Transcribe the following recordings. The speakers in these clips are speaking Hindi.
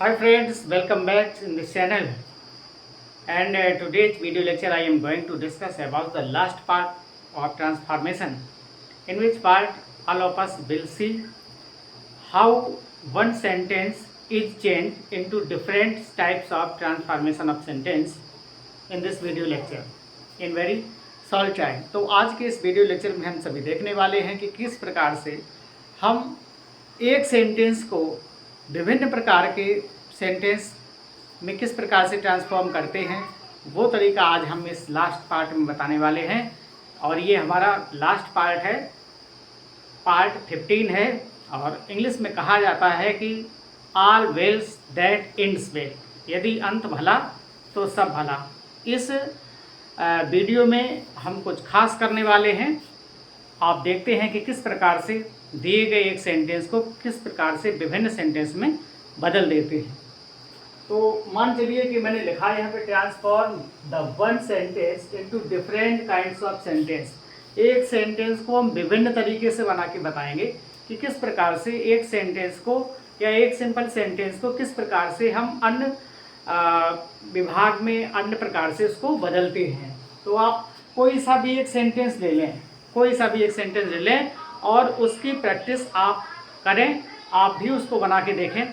Hi friends, welcome back in this channel. And today's video lecture I am going to discuss about the last part of transformation, in which part all of us will see how one sentence is changed into different types of transformation of sentence in this video lecture in very short time. तो आज के इस वीडियो लेक्चर में हम सभी देखने वाले हैं कि किस प्रकार से हम एक सेंटेंस को विभिन्न प्रकार के सेंटेंस में किस प्रकार से ट्रांसफॉर्म करते हैं, वो तरीका आज हम इस लास्ट पार्ट में बताने वाले हैं। और ये हमारा लास्ट पार्ट है, पार्ट 15 है, और इंग्लिश में कहा जाता है कि all wells that ends well, यदि अंत भला तो सब भला। इस वीडियो में हम कुछ खास करने वाले हैं। आप देखते हैं कि किस प्रकार से दिए गए एक सेंटेंस को किस प्रकार से विभिन्न सेंटेंस में बदल देते हैं। तो मान चलिए कि मैंने लिखा है यहाँ पे transform the one sentence into different kinds of sentence. एक सेंटेंस को हम विभिन्न तरीके से बना के बताएंगे कि किस प्रकार से एक सेंटेंस को या एक सिंपल सेंटेंस को किस प्रकार से हम अन्य विभाग में अन्य प्रकार से उसको बदलते हैं। तो आप कोई सा भी एक सेंटेंस ले लें, कोई सा भी एक सेंटेंस ले लें और उसकी प्रैक्टिस आप करें, आप भी उसको बना के देखें,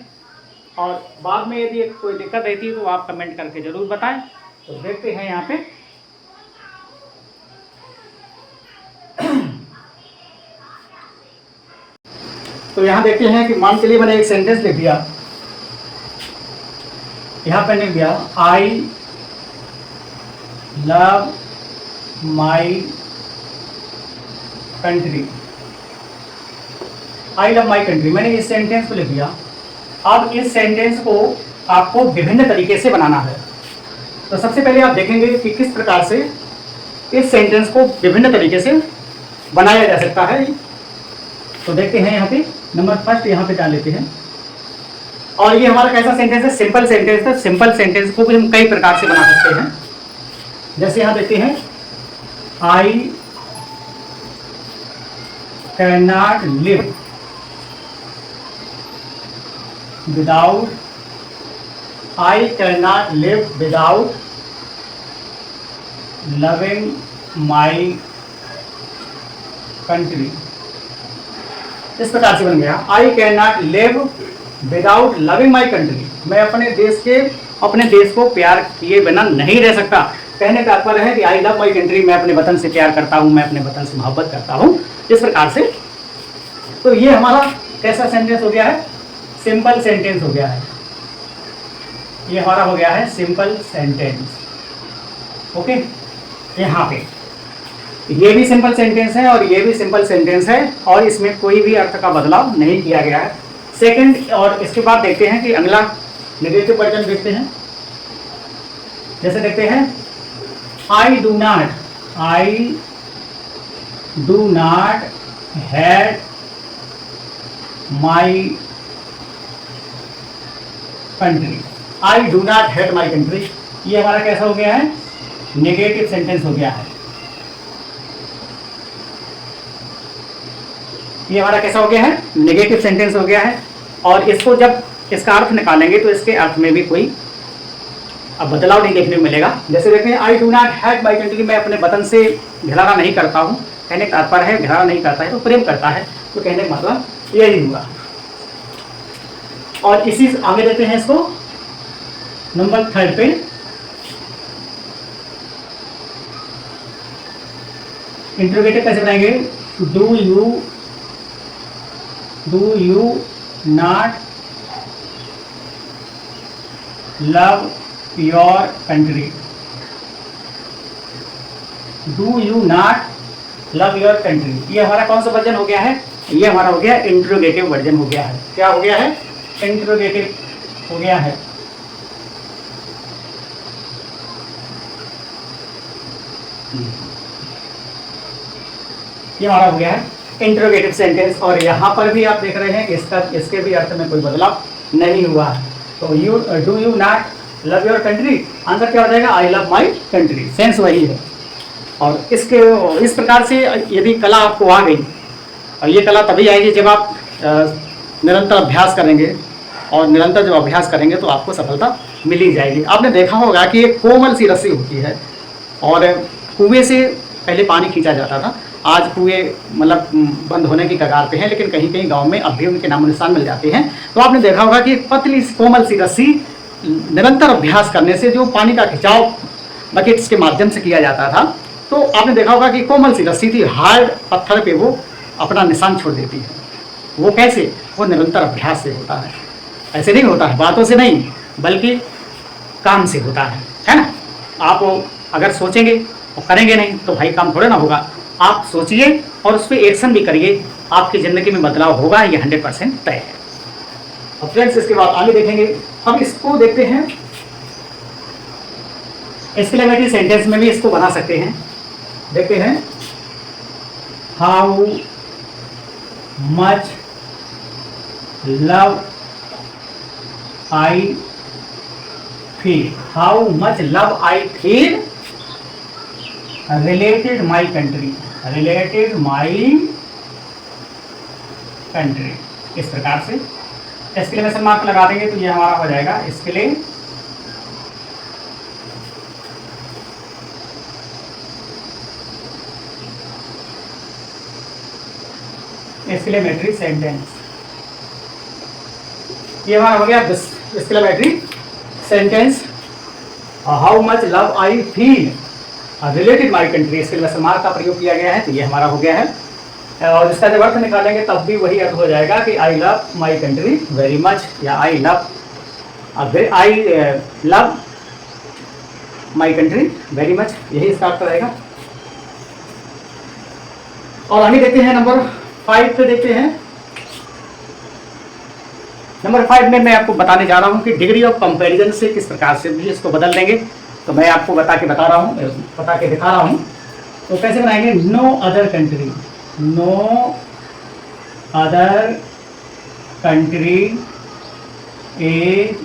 और बाद में यदि कोई दिक्कत रहती है तो आप कमेंट करके ज़रूर बताएं। तो देखते हैं यहाँ पे तो यहाँ देखते हैं कि मान चलिए मैंने एक सेंटेंस लिख दिया। यहाँ पे लिख दिया आई love my country. I love my country, मैंने इस सेंटेंस को लिख दिया। अब इस सेंटेंस को आपको विभिन्न तरीके से बनाना है। तो सबसे पहले आप देखेंगे कि किस प्रकार से इस सेंटेंस को विभिन्न तरीके से बनाया जा सकता है। तो देखते हैं यहाँ पे नंबर फर्स्ट यहाँ पे डाल लेते हैं। और ये हमारा कैसा सेंटेंस है? सिंपल सेंटेंस है। सिंपल सेंटेंस को भी हम कई प्रकार से बना सकते हैं। जैसे यहाँ देखते हैं I can not live without, I cannot live without loving my country। इस प्रकार से बन गया I cannot live without loving my country। मैं अपने देश को प्यार किए बिना नहीं रह सकता। कहने का तात्पर्य है कि I love my country, मैं अपने वतन से प्यार करता हूँ, मैं अपने वतन से मोहब्बत करता हूँ, इस प्रकार से। तो ये हमारा कैसा सेंटेंस हो गया है? सिंपल सेंटेंस हो गया है। ये हमारा हो गया है सिंपल सेंटेंस। ओके, यहाँ पे ये भी सिंपल सेंटेंस है और ये भी सिंपल सेंटेंस है, और इसमें कोई भी अर्थ का बदलाव नहीं किया गया है। सेकंड, और इसके बाद देखते हैं कि अगला नेगेटिव वर्जन देखते हैं। जैसे देखते हैं I do not had my country. I do not hate my country, ये हमारा कैसा हो गया है? नेगेटिव सेंटेंस हो गया है। ये हमारा कैसा हो गया है? नेगेटिव सेंटेंस हो गया है। और इसको जब इसका अर्थ निकालेंगे तो इसके अर्थ में भी कोई अब बदलाव नहीं देखने को मिलेगा। जैसे देखते हैं I do not hate my country, मैं अपने वतन से घृणा नहीं करता हूँ। कहने का तात्पर्य है घृणा नहीं करता है तो प्रेम करता है, तो कहने का मतलब यही हुआ। और इसी आगे देते हैं इसको नंबर थर्ड पे। इंट्रोगेटिव कैसे बनाएंगे? Do you not love your country. Do you not love your country, ये हमारा कौन सा वर्जन हो गया है? ये हमारा हो गया इंट्रोगेटिव वर्जन हो गया है। क्या हो गया है? इंट्रोगेटिव हो गया है। ये हमारा हो गया है इंट्रोगेटिव सेंटेंस। और यहाँ पर भी आप देख रहे हैं कि इसके भी अर्थ में कोई बदलाव नहीं हुआ है। तो do you not love your country, answer क्या हो जाएगा? आई लव माई कंट्री, सेंस वही है। और इस प्रकार से यदि कला आपको आ गई, और ये कला तभी आएगी जब आप निरंतर अभ्यास करेंगे, और निरंतर जब अभ्यास करेंगे तो आपको सफलता मिल ही जाएगी। आपने देखा होगा कि एक कोमल सी रस्सी होती है और कुएं से पहले पानी खींचा जाता था। आज कुएं मतलब बंद होने की कगार पे हैं, लेकिन कहीं कहीं गांव में अब भी उनके नामो निशान मिल जाते हैं। तो आपने देखा होगा कि एक पतली सी कोमल सी रस्सी निरंतर अभ्यास करने से जो पानी का खिंचाव बकेट्स के माध्यम से किया जाता था, तो आपने देखा होगा कि कोमल सी रस्सी थी, हार्ड पत्थर पे वो अपना निशान छोड़ देती है। वो कैसे? वो निरंतर अभ्यास से होता है। ऐसे नहीं होता है, बातों से नहीं, बल्कि काम से होता है ना। आप अगर सोचेंगे और करेंगे नहीं तो भाई काम थोड़े ना होगा। आप सोचिए और उस पर एक्शन भी करिए, आपकी ज़िंदगी में बदलाव होगा, ये 100% तय है। और फ्रेंड्स इसके बाद आगे देखेंगे, हम इसको देखते हैं एक्सक्लेमेटरी सेंटेंस में भी इसको बना सकते हैं। देखते हैं, how much love I feel, how much love I feel related my country, related my country. इस प्रकार से एक्सक्लेमेशन मार्क लगा देंगे तो ये हमारा हो जाएगा एक्सक्लेमेटरी सेंटेंस। ये हमारा हो गया exclamatory sentence, how much love I feel related my country. Exclamation mark का प्रयोग किया गया है, तो ये हमारा हो गया है। और इसका जब अर्थ निकालेंगे तब भी वही अर्थ हो जाएगा कि I love my country very much, या I love my country very much, यही इसका अर्थ रहेगा। और आगे देखते हैं नंबर 5 पे देखते हैं। नंबर 5 में मैं आपको बताने जा रहा हूं कि डिग्री ऑफ कंपैरिजन से किस प्रकार से भी इसको बदल देंगे। तो मैं आपको बता के दिखा रहा हूं। तो कैसे बनाएंगे, no other country, no other country is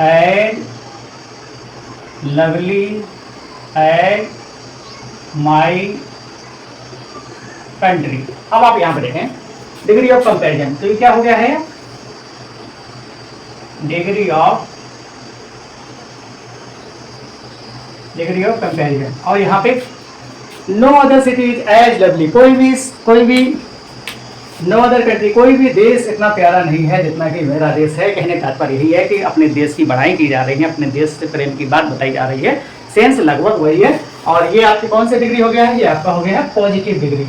as lovely as my country. अब आप यहां पर देखें डिग्री ऑफ कंपैरिजन, तो ये क्या हो गया है, डिग्री ऑफ कंपैरिजन। और यहाँ पे no other city is as lovely, कोई भी नो अदर कंट्री, कोई भी देश इतना प्यारा नहीं है जितना कि मेरा देश है। कहने का तात्पर्य यही है कि अपने देश की बढ़ाई की जा रही है, अपने देश से प्रेम की बात बताई जा रही है। सेंस लगभग वही है। और ये आपकी कौन सी डिग्री हो गया है, ये आपका हो गया है पॉजिटिव डिग्री।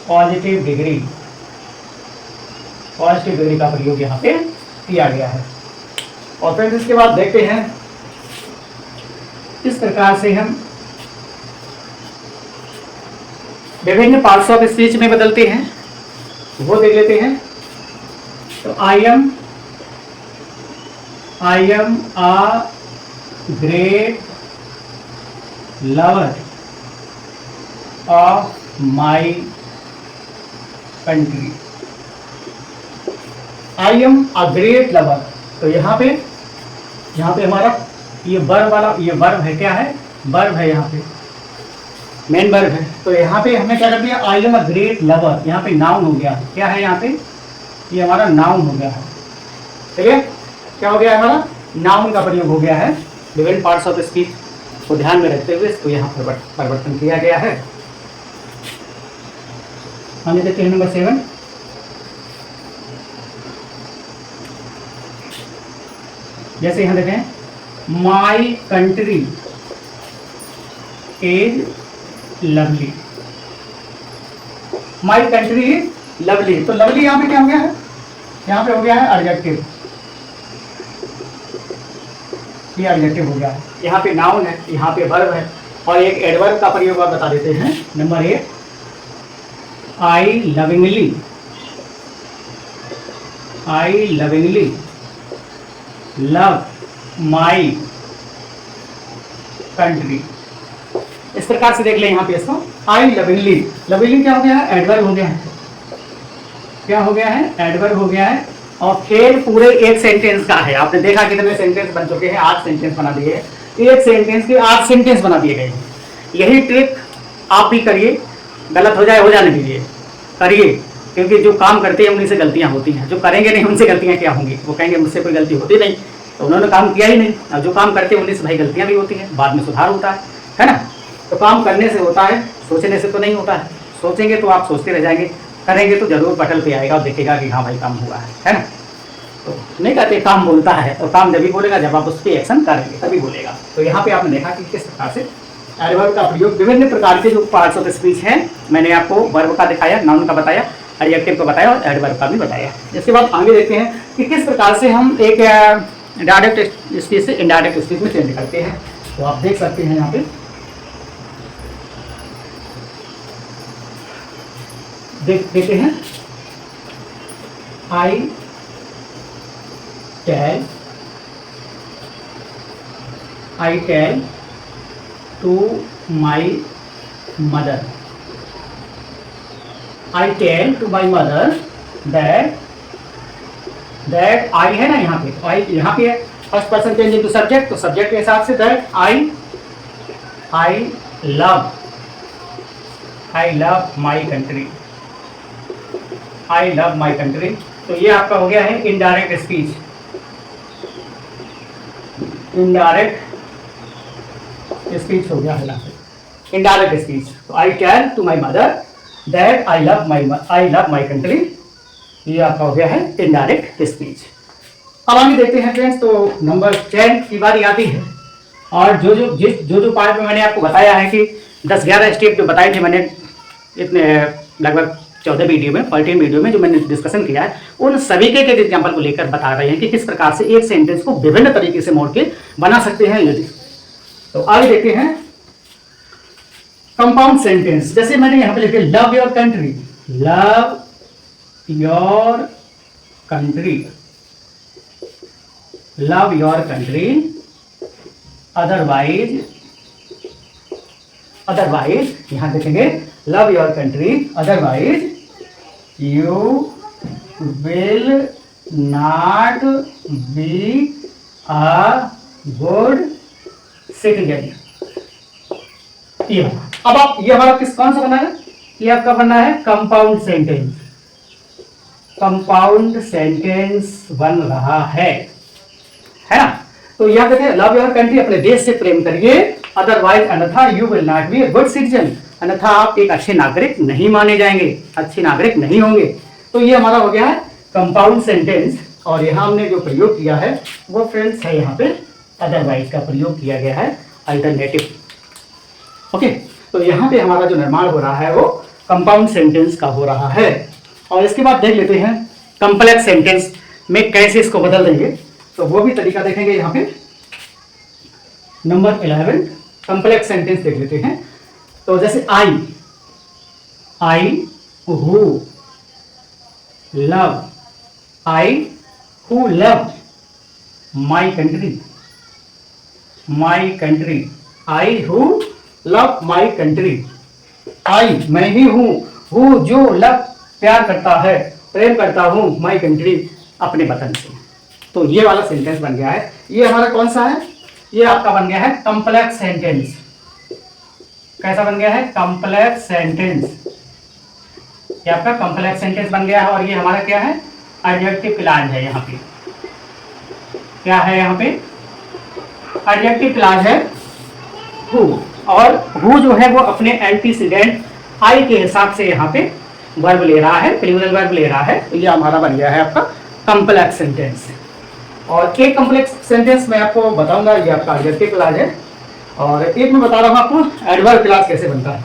पॉजिटिव डिग्री का प्रयोग यहाँ पे किया गया है। और फिर इसके बाद देखते हैं इस प्रकार से हम विभिन्न पार्ट्स ऑफ स्पीच में बदलते हैं, वो देख लेते हैं। तो I am a great lover of my country. I am a great lover, तो यहाँ पे हमारा ये वर्ब है, क्या है, वर्ब है, यहाँ पे मेन वर्ब है। तो यहाँ पे हमने क्या कर दिया, I am a great lover, यहाँ पे नाउन हो गया। क्या है यहाँ पे, ये हमारा नाउन हो गया है। ठीक है, क्या हो गया हमारा, नाउन का प्रयोग हो गया है। विभिन्न पार्ट्स ऑफ स्पीच को ध्यान में रखते हुए इसको यहाँ परिवर्तन किया गया है। हम देखते हैं नंबर 7। जैसे यहाँ देखें, my country is lovely, my country is lovely. तो लवली यहाँ पे क्या हो गया है, यहाँ पे हो गया है एडजेक्टिव, ये एडजेक्टिव हो गया है। यहाँ पे नाउन है, यहाँ पे वर्ब है। और एक एडवर्ब का प्रयोग आप बता देते हैं। Number 8, I lovingly love my country. इस प्रकार से देख लें यहाँ पे इसको, आई लविंगली क्या हो गया है, एडवर्ब हो गया है। क्या हो गया है, एडवर्ब हो गया है। और खेल पूरे एक सेंटेंस का है। आपने देखा कितने सेंटेंस बन चुके हैं, 8 सेंटेंस बना दिए। एक सेंटेंस के 8 सेंटेंस बना दिए गए। यही ट्रिक आप भी करिए, गलत हो जाए हो जाने दीजिए, करिए, क्योंकि जो काम करते हैं उन्हीं से गलतियाँ होती हैं, जो करेंगे नहीं उनसे गलतियाँ क्या होंगी। वो कहेंगे मुझसे कोई गलती होती नहीं, तो उन्होंने काम किया ही नहीं। और जो काम करते हैं उन्हीं से भाई गलतियाँ भी होती हैं, बाद में सुधार होता है ना। तो काम करने से होता है, सोचने से तो नहीं होता है। सोचेंगे तो आप सोचते रह जाएंगे, करेंगे तो जरूर पटल पे आएगा और देखेगा कि हाँ भाई काम हुआ है ना। तो नहीं कहते काम बोलता है, और काम जब भी बोलेगा जब आप उस पर एक्शन करेंगे तभी बोलेगा। तो यहाँ पे आपने देखा कि किस प्रकार से एडवर्ब का प्रयोग विभिन्न प्रकार के जो पार्ट्स ऑफ स्पीच हैं, मैंने आपको वर्ब का दिखाया, नाउन का बताया, एडजेक्टिव का बताया और एडवर्ब का भी बताया। इसके बाद आगे देखते हैं कि किस प्रकार से हम एक डायरेक्ट स्पीच से इनडायरेक्ट स्पीच में चेंज करते हैं। तो आप देख सकते हैं यहाँ पे देते हैं I tell to my mother, I tell to my mother that I है ना यहाँ पे, तो आई यहाँ पे है first person change into subject, तो सब्जेक्ट के हिसाब से that I love my country, I love my country. तो ये आपका हो गया है इनडायरेक्ट स्पीच, इनडायरेक्ट स्पीच हो गया है यहाँ पे इनडायरेक्ट स्पीच। तो I tell to my mother that I love my country, ये आपका हो गया है इनडायरेक्ट स्पीच। अब आगे देखते हैं फ्रेंड्स, तो नंबर 10 की बारी आती है। और जो पार्ट में मैंने आपको बताया है कि 10-11 स्टेप जो बताए थे मैंने, इतने लगभग 14 वीडियो में 14 वीडियो में जो मैंने डिस्कशन किया है, उन सभी के एग्जाम्पल को लेकर बता रहे हैं कि किस प्रकार से एक सेंटेंस को विभिन्न तरीके से मोड़ के बना सकते हैं यदि। तो आगे देखते हैं कंपाउंड सेंटेंस। जैसे मैंने यहाँ पे लिखे love your country, love your country, love your country, otherwise यहां देखेंगे love your country, otherwise you will not be a good citizen. ये अब आप ये हमारा कौन सा बना है, ये आपका बना है कंपाउंड सेंटेंस, कंपाउंड सेंटेंस बन रहा है ना। तो यहां देखिए लव योर कंट्री, अपने देश से प्रेम करिए, अदरवाइज अन्यथा you will not be a good citizen, अन्यथा आप एक अच्छे नागरिक नहीं माने जाएंगे, अच्छे नागरिक नहीं होंगे। तो ये हमारा हो गया है कंपाउंड सेंटेंस। और यहाँ हमने जो प्रयोग किया है वो फ्रेंड्स है यहाँ पे अदरवाइज का प्रयोग किया गया है, अल्टरनेटिव। ओके, तो यहाँ पे हमारा जो निर्माण हो रहा है वो कंपाउंड सेंटेंस का हो रहा है। और इसके बाद देख लेते हैं कॉम्प्लेक्स सेंटेंस में कैसे इसको बदल देंगे, तो वो भी तरीका देखेंगे यहाँ पे। नंबर 11 कॉम्प्लेक्स सेंटेंस देख लेते हैं। तो जैसे I who love, I who love my country, my country, I who love my country, I मैं ही हूँ, हु जो लव प्यार करता है, प्रेम करता हूँ, माई कंट्री अपने वतन से। तो ये वाला सेंटेंस बन गया है। ये हमारा कौन सा है, ये आपका बन गया है कॉम्प्लेक्स सेंटेंस। कैसा बन गया है, कॉम्प्लेक्स सेंटेंस। ये आपका कॉम्प्लेक्स सेंटेंस बन गया है। और ये हमारा क्या है, एडजेक्टिव क्लॉज है। यहाँ पे क्या है, यहाँ पे एडजेक्टिव क्लॉज है हु, और हु जो है वो अपने एंटीसीडेंट आई के हिसाब से यहाँ पे वर्ब ले रहा है, प्लूरल वर्ब ले रहा है। तो ये हमारा बन गया है आपका कॉम्प्लेक्स सेंटेंस। और एक कॉम्प्लेक्स सेंटेंस मैं आपको बताऊंगा, ये आपका एडजेक्टिव क्लॉज है। और एक मैं बता रहा हूँ आपको एडवर्ब क्लॉज कैसे बनता है।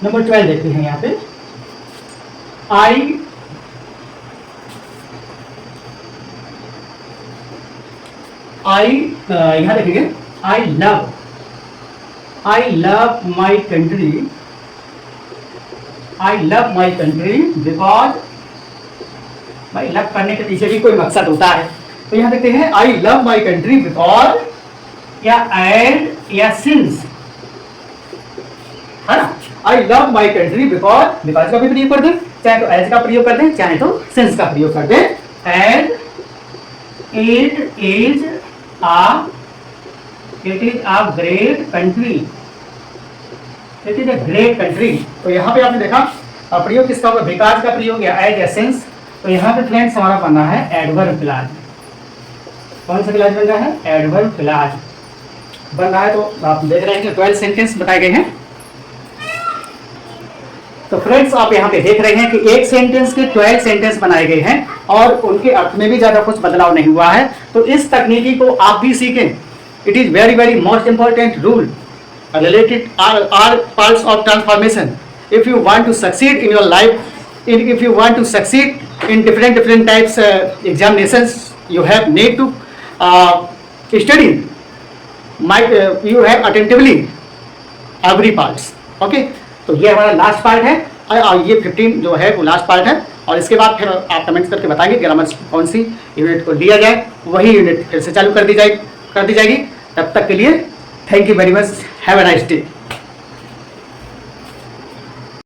नंबर 12 देखते हैं यहाँ पे, यहाँ देखेंगे आई love my country, I love my country because, भाई लव करने के पीछे भी कोई मकसद होता है। तो यहाँ देखते हैं आई लव माई कंट्री बिकॉज या एंड या सिंस, है ना। आई लव माई कंट्री बिकॉज का भी प्रयोग कर दें, चाहे तो एज का प्रयोग कर दें, चाहे तो सिंस का प्रयोग कर दें। And it is a great country, it is a great country. तो यहाँ पे आपने देखा और प्रयोग किसका होगा, बिकॉज का प्रयोग या एज एसेंस। तो यहाँ पे फ्रेंड्स हमारा बना है एडवर्ब क्लॉज। कौन सा क्लॉज बन रहा है, एडवर्ब क्लॉज बन रहा है। तो आप देख रहे हैं कि 12 सेंटेंस बताए गए हैं। तो फ्रेंड्स आप यहाँ पे देख रहे हैं कि एक सेंटेंस के 12 सेंटेंस बनाए गए हैं और उनके अर्थ में भी ज्यादा कुछ बदलाव नहीं हुआ है। तो इस तकनीकी को आप भी सीखें। It is very very most important rule related are parts of transformation. If you want to succeed in your life, if you want to succeed in different types examinations, you have need to study you have attentively every parts. Okay, तो ये हमारा लास्ट पार्ट है और ये 15 जो है वो लास्ट पार्ट है। और इसके बाद फिर आप कमेंट्स करके बताएंगे ग्रामर कौन सी यूनिट को लिया जाए, वही यूनिट फिर से चालू कर दी जाएगी। तब तक के लिए thank you very much, have a nice day.